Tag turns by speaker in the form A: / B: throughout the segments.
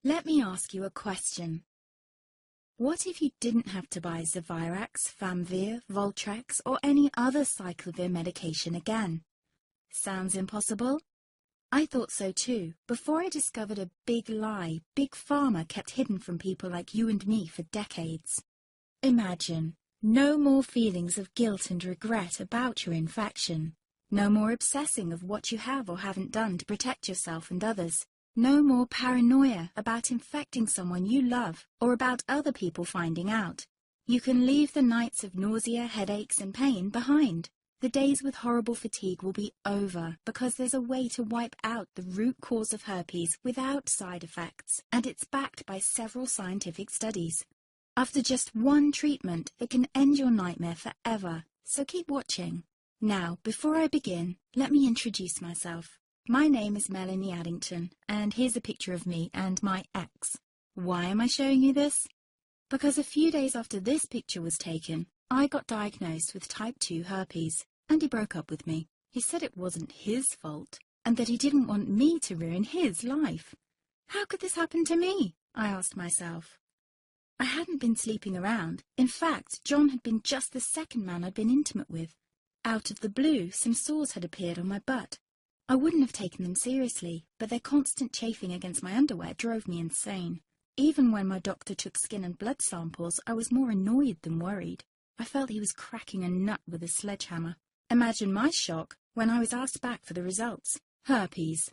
A: Let me ask you a question. What if you didn't have to buy Zevirax, Famvir, Voltrex, or any other cyclovir medication again? Sounds impossible? I thought so too, before I discovered a big lie Big Pharma kept hidden from people like you and me for decades. Imagine, no more feelings of guilt and regret about your infection. No more obsessing of what you have or haven't done to protect yourself and others. No more paranoia about infecting someone you love or about other people finding out. You can leave the nights of nausea, headaches and pain behind. The days with horrible fatigue will be over because there's a way to wipe out the root cause of herpes without side effects, and it's backed by several scientific studies. After just one treatment, it can end your nightmare forever, so keep watching. Now, before I begin, let me introduce myself. My name is Melanie Addington, and here's a picture of me and my ex. Why am I showing you this? Because a few days after this picture was taken, I got diagnosed with type 2 herpes, and he broke up with me. He said it wasn't his fault, and that he didn't want me to ruin his life. How could this happen to me? I asked myself. I hadn't been sleeping around. In fact, John had been just the second man I'd been intimate with. Out of the blue, some sores had appeared on my butt. I wouldn't have taken them seriously, but their constant chafing against my underwear drove me insane. Even when my doctor took skin and blood samples, I was more annoyed than worried. I felt he was cracking a nut with a sledgehammer. Imagine my shock when I was asked back for the results. Herpes.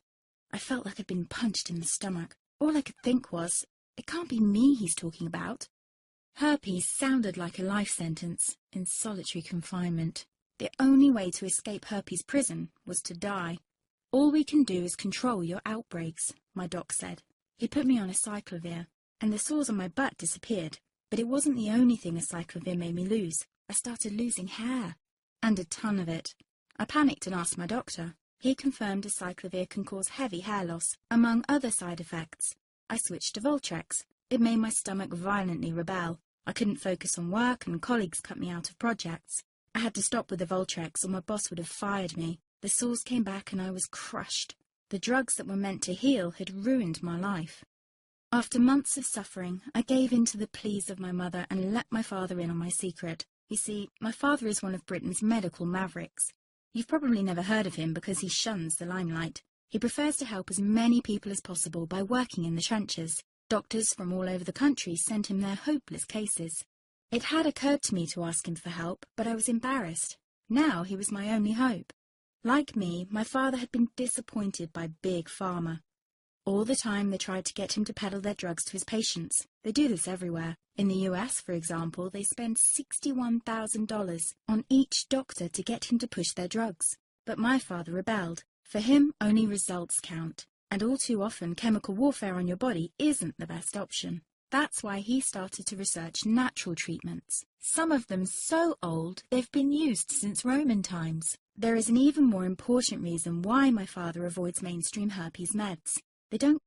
A: I felt like I'd been punched in the stomach. All I could think was, it can't be me he's talking about. Herpes sounded like a life sentence in solitary confinement. The only way to escape herpes prison was to die. All we can do is control your outbreaks, my doc said. He put me on a cyclovir, and the sores on my butt disappeared. But it wasn't the only thing a cyclovir made me lose. I started losing hair, and a ton of it. I panicked and asked my doctor. He confirmed a cyclovir can cause heavy hair loss, among other side effects. I switched to Voltrex. It made my stomach violently rebel. I couldn't focus on work, and colleagues cut me out of projects. I had to stop with the Voltrex, or my boss would have fired me. The sores came back and I was crushed. The drugs that were meant to heal had ruined my life. After months of suffering, I gave in to the pleas of my mother and let my father in on my secret. You see, my father is one of Britain's medical mavericks. You've probably never heard of him because he shuns the limelight. He prefers to help as many people as possible by working in the trenches. Doctors from all over the country sent him their hopeless cases. It had occurred to me to ask him for help, but I was embarrassed. Now he was my only hope. Like me, my father had been disappointed by Big Pharma. All the time they tried to get him to peddle their drugs to his patients. They do this everywhere. In the US, for example, they spend $61,000 on each doctor to get him to push their drugs. But my father rebelled. For him, only results count. And all too often, chemical warfare on your body isn't the best option. That's why he started to research natural treatments. Some of them so old, they've been used since Roman times. There is an even more important reason why my father avoids mainstream herpes meds. They don't